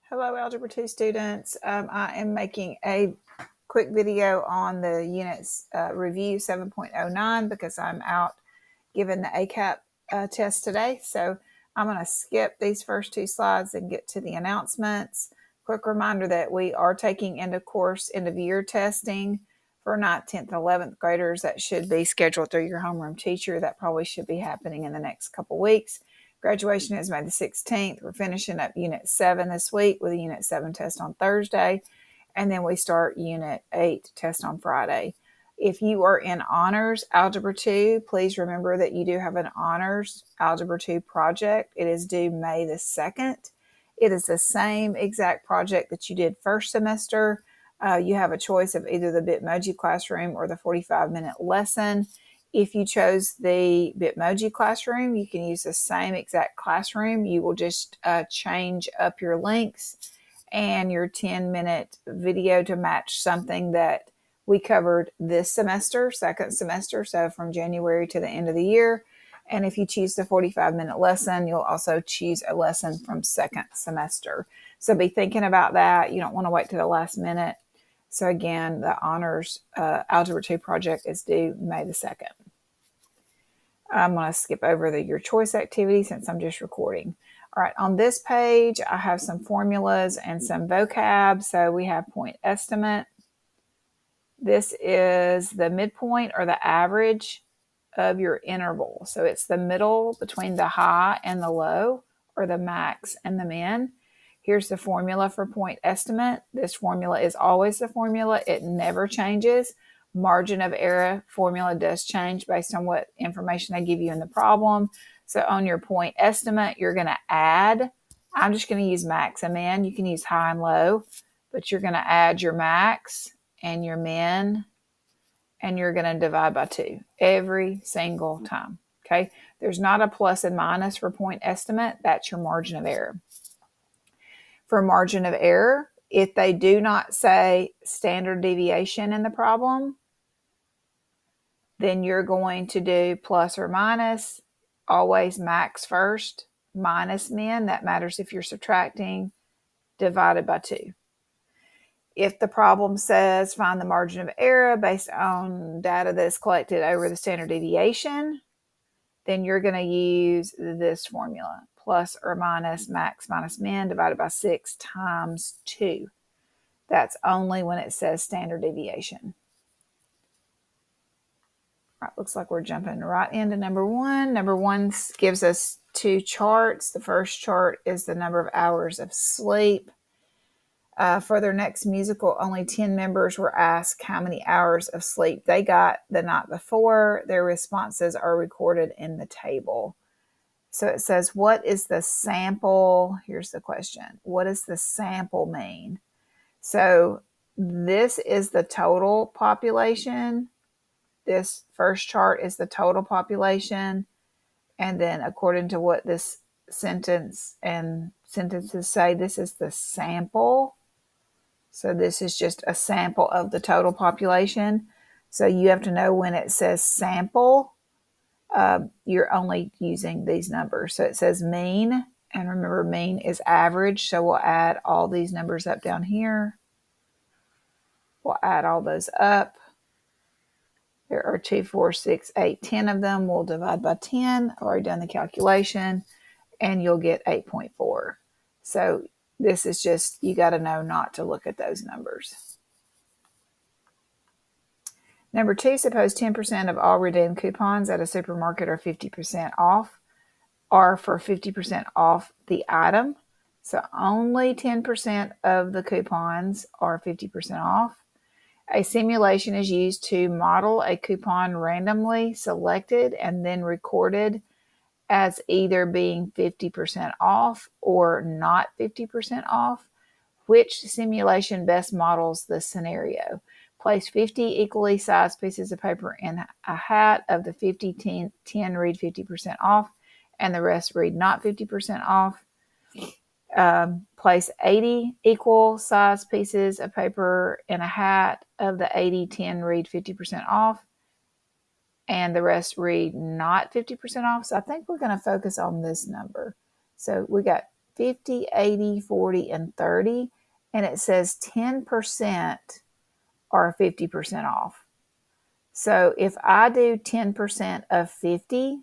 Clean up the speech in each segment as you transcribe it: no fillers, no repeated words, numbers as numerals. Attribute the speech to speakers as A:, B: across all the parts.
A: Hello, Algebra 2 students. I am making a quick video on the units review 7.09 because I'm out giving the ACAP test today. So I'm going to skip these first two slides and get to the announcements. Quick reminder that we are taking end of year testing for 9th, 10th, and 11th graders. That should be scheduled through your homeroom teacher. That probably should be happening in the next couple weeks. Graduation is May the 16th. We're finishing up Unit 7 this week with a Unit 7 test on Thursday. And then we start Unit 8 test on Friday. If you are in Honors Algebra 2, please remember that you do have an Honors Algebra 2 project. It is due May the 2nd. It is the same exact project that you did first semester. You have a choice of either the Bitmoji classroom or the 45-minute lesson. If you chose the Bitmoji classroom, you can use the same exact classroom. You will just change up your links and your 10-minute video to match something that we covered this semester, second semester, so from January to the end of the year. And if you choose the 45-minute lesson, you'll also choose a lesson from second semester. So be thinking about that. You don't want to wait to the last minute. So again, the Honors Algebra 2 project is due May the 2nd. I'm going to skip over your choice activity since I'm just recording. All right, on this page, I have some formulas and some vocab. So we have point estimate. This is the midpoint or the average of your interval. So it's the middle between the high and the low, or the max and the min. Here's the formula for point estimate. This formula is always the formula. It never changes. Margin of error formula does change based on what information I give you in the problem. So on your point estimate, you're going to add. I'm just going to use max and min. You can use high and low, but you're going to add your max and your min, and you're going to divide by 2 every single time. Okay, there's not a plus and minus for point estimate. That's your margin of error. For margin of error, if they do not say standard deviation in the problem, then you're going to do plus or minus, always max first, minus min. That matters if you're subtracting, divided by 2. If the problem says find the margin of error based on data that is collected over the standard deviation, then you're going to use this formula, plus or minus max minus min divided by 6 times 2. That's only when it says standard deviation. All right, looks like we're jumping right into number 1. Number 1 gives us 2 charts. The first chart is the number of hours of sleep. For their next musical, only 10 members were asked how many hours of sleep they got the night before. Their responses are recorded in the table. So it says, what is the sample? Here's the question. What does the sample mean? So this is the total population. This first chart is the total population. And then according to what this sentence and sentences say, this is the sample. So this is just a sample of the total population. So you have to know when it says sample, you're only using these numbers. So it says mean, and remember mean is average. So we'll add all these numbers up down here. We'll add all those up. There are 2, 4, 6, 8, 10 of them. We'll divide by 10. I've already done the calculation, and you'll get 8.4. So this is just, you got to know not to look at those numbers. Number 2, suppose 10% of all redeemed coupons at a supermarket are 50% off, are for 50% off the item. So only 10% of the coupons are 50% off. A simulation is used to model a coupon randomly selected and then recorded as either being 50% off or not 50% off. Which simulation best models the scenario? Place 50 equally sized pieces of paper in a hat. Of the 50, 10 read 50% off, and the rest read not 50% off. Place 80 equal sized pieces of paper in a hat. Of the 80, 10 read 50% off, and the rest read not 50% off. So I think we're going to focus on this number. So we got 50, 80, 40, and 30. And it says 10% are 50% off. So if I do 10% of 50,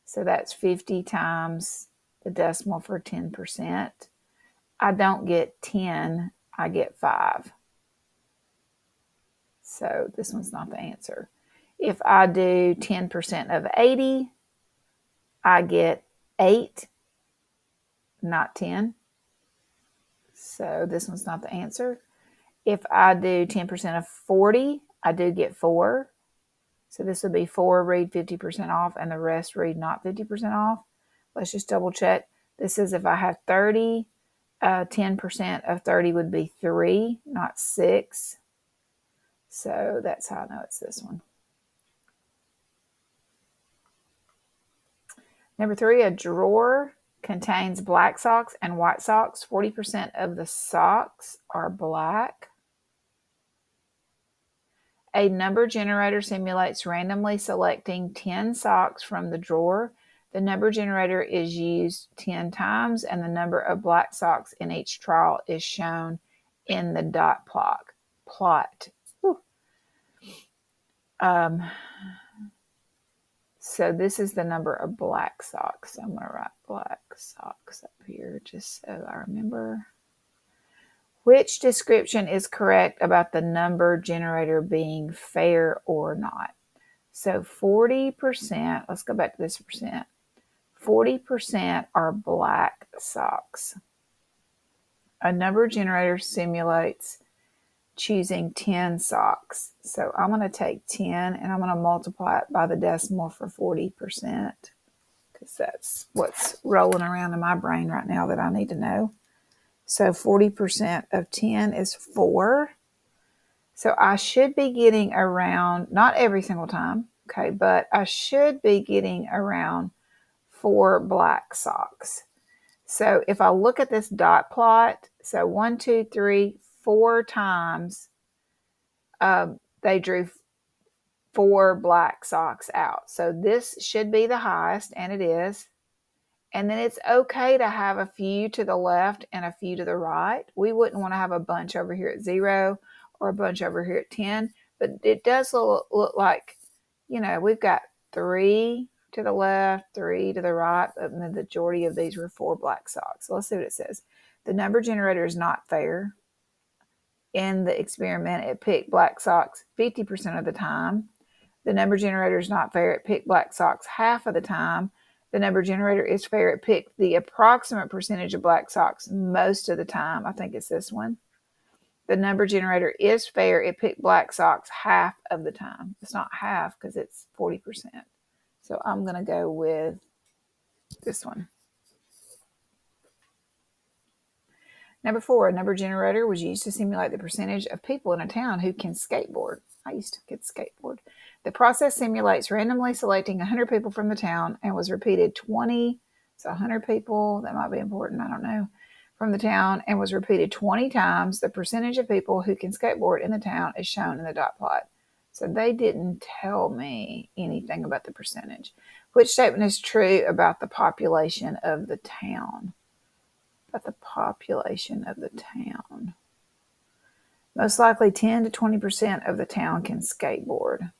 A: so that's 50 times the decimal for 10%, I don't get 10, I get 5. So this one's not the answer. If I do 10% of 80, I get 8, not 10. So this one's not the answer. If I do 10% of 40, I do get 4. So this would be 4 read 50% off and the rest read not 50% off. Let's just double check. This is if I have 30, 10% of 30 would be 3, not 6. So that's how I know it's this one. Number 3, a drawer contains black socks and white socks. 40% of the socks are black. A number generator simulates randomly selecting 10 socks from the drawer. The number generator is used 10 times, and the number of black socks in each trial is shown in the dot plot. So this is the number of black socks. I'm going to write black socks up here just so I remember. Which description is correct about the number generator being fair or not? So 40%, let's go back to this percent. 40% are black socks. A number generator simulates choosing 10 socks. So I'm going to take 10 and I'm going to multiply it by the decimal for 40%, because that's what's rolling around in my brain right now that I need to know. So 40% of 10 is 4. So I should be getting around, not every single time, okay, but I should be getting around 4 black socks. So if I look at this dot plot, so 1, 2, 3, 4 times they drew 4 black socks out. So this should be the highest, and it is. And then it's okay to have a few to the left and a few to the right. We wouldn't want to have a bunch over here at 0 or a bunch over here at 10. But it does look like, we've got 3 to the left, 3 to the right. But the majority of these were 4 black socks. So let's see what it says. The number generator is not fair. In the experiment, it picked black socks 50% of the time. The number generator is not fair. It picked black socks half of the time. The number generator is fair. It picked the approximate percentage of black socks most of the time. I think it's this one. The number generator is fair. It picked black socks half of the time. It's not half because it's 40%. So I'm going to go with this one. Number 4, a number generator was used to simulate the percentage of people in a town who can skateboard. I used to skateboard. The process simulates randomly selecting 100 people from the town and was repeated 20. So 100 people, that might be important, I don't know, from the town, and was repeated 20 times. The percentage of people who can skateboard in the town is shown in the dot plot. So they didn't tell me anything about the percentage. Which statement is true about the population of the town? About the population of the town. Most likely 10 to 20% of the town can skateboard.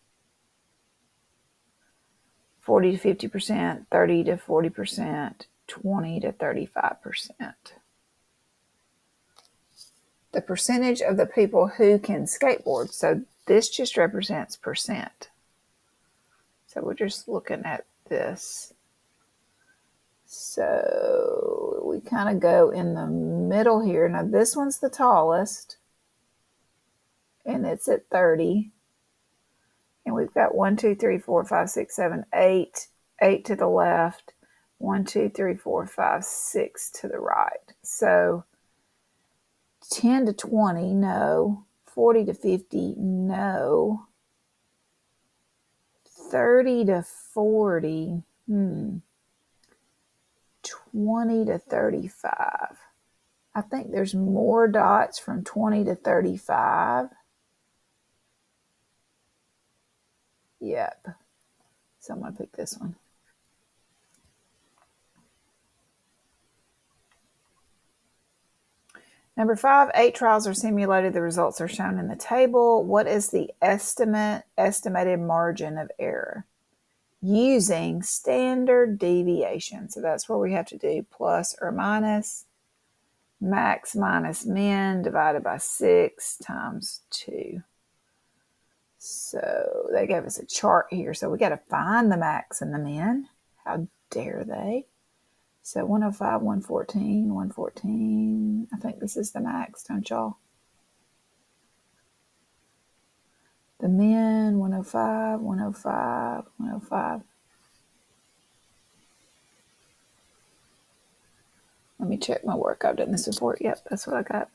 A: 40 to 50%, 30 to 40%, 20 to 35%. The percentage of the people who can skateboard. So this just represents percent. So we're just looking at this. So we kind of go in the middle here. Now this one's the tallest, and it's at 30. And we've got 1, 2, 3, 4, 5, 6, 7, 8. 8 to the left. 1, 2, 3, 4, 5, 6 to the right. So 10 to 20, no. 40 to 50, no. 30 to 40, 20 to 35. I think there's more dots from 20 to 35. Yep. So I'm going to pick this one. Number 5, 8 trials are simulated. The results are shown in the table. What is the estimated margin of error? Using standard deviation. So that's where we have to do plus or minus, max minus min divided by 6 times 2. So they gave us a chart here. So we got to find the max and the min. How dare they? So 105, 114, 114. I think this is the max, don't y'all? The min, 105, 105, 105. Let me check my work. I've done this before. Yep, that's what I got.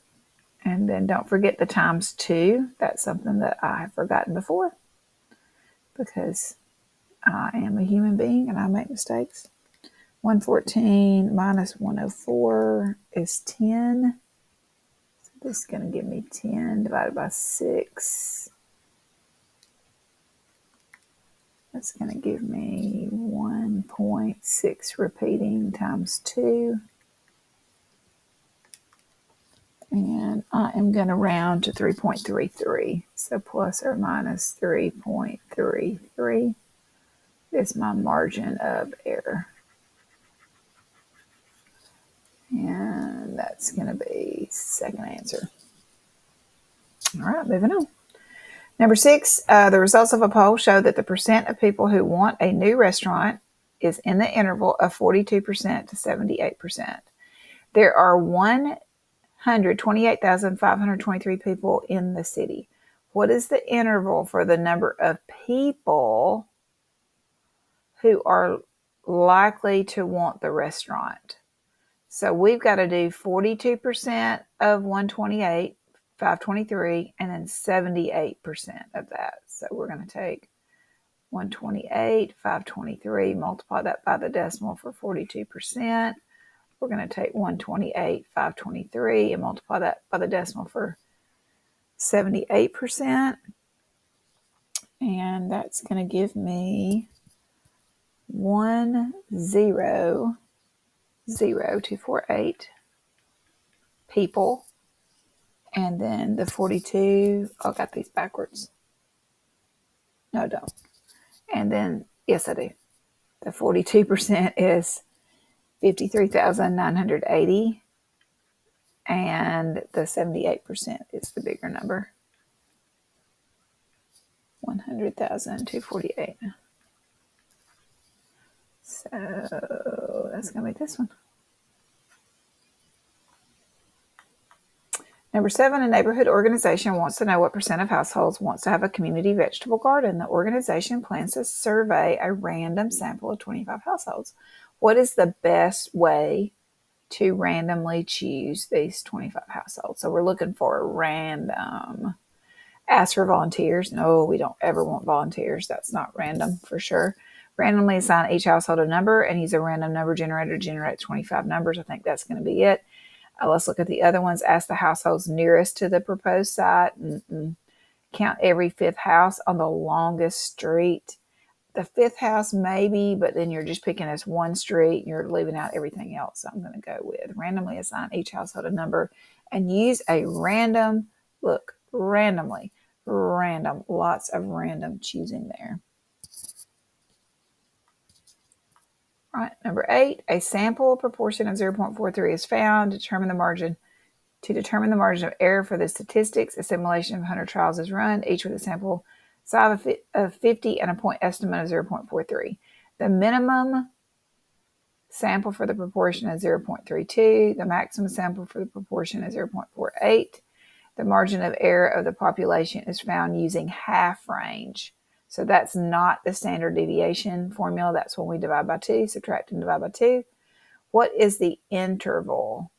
A: And then don't forget the times 2. That's something that I have forgotten before because I am a human being and I make mistakes. 114 minus 104 is 10. So this is going to give me 10 divided by 6. That's going to give me 1.6 repeating times 2. And I am going to round to 3.33. So plus or minus 3.33 is my margin of error. And that's going to be second answer. All right, moving on. Number 6, the results of a poll show that the percent of people who want a new restaurant is in the interval of 42% to 78%. There are 128,523 people in the city. What is the interval for the number of people who are likely to want the restaurant? So we've got to do 42% of 128, 523, and then 78% of that. So we're going to take 128, 523, multiply that by the decimal for 42%. We're going to take 128, 523, and multiply that by the decimal for 78%. And that's going to give me 1,00248 people. And then the 42, I got these backwards. No, don't. And then, yes, I do. The 42% is 53,980. And the 78% is the bigger number. 100,248. So that's going to be this one. Number 7, a neighborhood organization wants to know what percent of households wants to have a community vegetable garden. The organization plans to survey a random sample of 25 households. What is the best way to randomly choose these 25 households? So we're looking for a random. Ask for volunteers. No, we don't ever want volunteers. That's not random for sure. Randomly assign each household a number and use a random number generator to generate 25 numbers. I think that's going to be it. Let's look at the other ones. Ask the households nearest to the proposed site. Count every 5th house on the longest street. The 5th house maybe, but then you're just picking as one street and you're leaving out everything else. So I'm going to go with randomly assign each household a number and use a random, look, randomly, random, lots of random choosing there. All right, number 8, a sample proportion of 0.43 is found. To determine the margin of error for the statistics, a simulation of 100 trials is run, each with a sample size of 50 and a point estimate of 0.43. The minimum sample for the proportion is 0.32. The maximum sample for the proportion is 0.48. The margin of error of the population is found using half range. So that's not the standard deviation formula. That's when we divide by 2, subtract and divide by 2. What is the interval?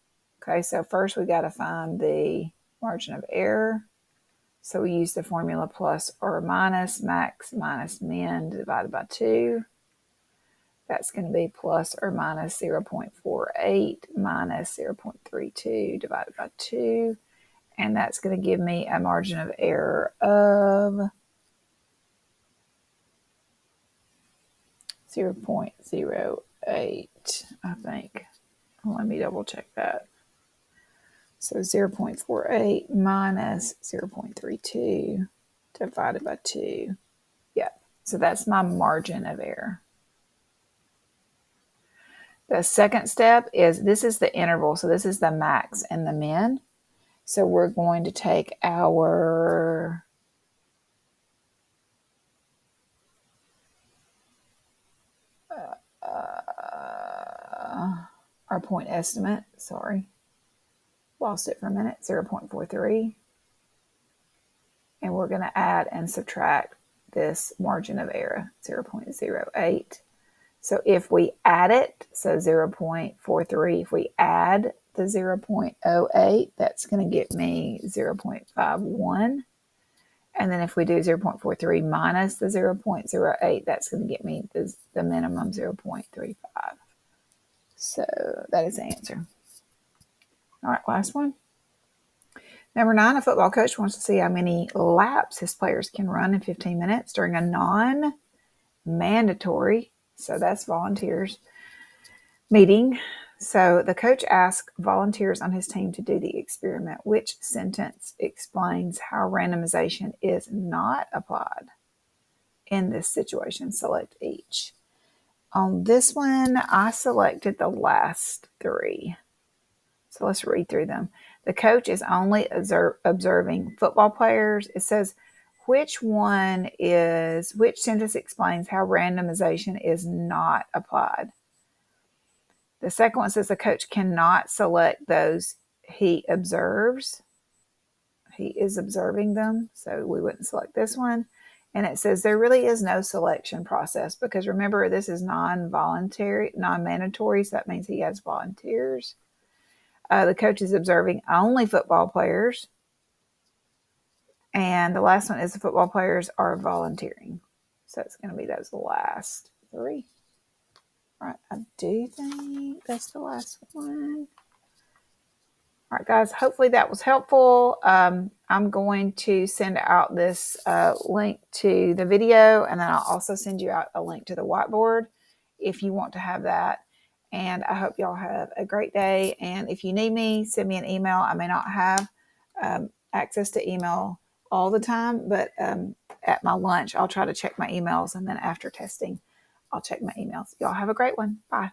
A: Okay, so first we got to find the margin of error. So we use the formula plus or minus, max minus min divided by 2. That's going to be plus or minus 0.48 minus 0.32 divided by 2. And that's going to give me a margin of error of 0.08, I think. Let me double check that. So 0.48 minus 0.32 divided by 2. Yep. So that's my margin of error. The second step is, this is the interval. So this is the max and the min. So we're going to take our point estimate. Sorry. Lost it for a minute. 0.43. And we're going to add and subtract this margin of error, 0.08. So if we add it, so 0.43, if we add the 0.08, that's going to get me 0.51. And then if we do 0.43 minus the 0.08, that's going to get me the minimum 0.35. So that is the answer. All right, last one. Number 9, a football coach wants to see how many laps his players can run in 15 minutes during a non-mandatory, so that's volunteers, meeting. So the coach asks volunteers on his team to do the experiment. Which sentence explains how randomization is not applied in this situation? Select each. On this one, I selected the last 3. So let's read through them. The coach is only observing football players. It says, which sentence explains how randomization is not applied? The second one says the coach cannot select those he observes. He is observing them, so we wouldn't select this one. And it says there really is no selection process because remember, this is non-voluntary, non-mandatory, so that means he has volunteers. The coach is observing only football players. And the last one is the football players are volunteering. So it's going to be those last 3. All right, I do think that's the last one. All right, guys, hopefully that was helpful. I'm going to send out this link to the video, and then I'll also send you out a link to the whiteboard if you want to have that. And I hope y'all have a great day. And if you need me, send me an email. I may not have access to email all the time, but at my lunch, I'll try to check my emails. And then after testing, I'll check my emails. Y'all have a great one. Bye.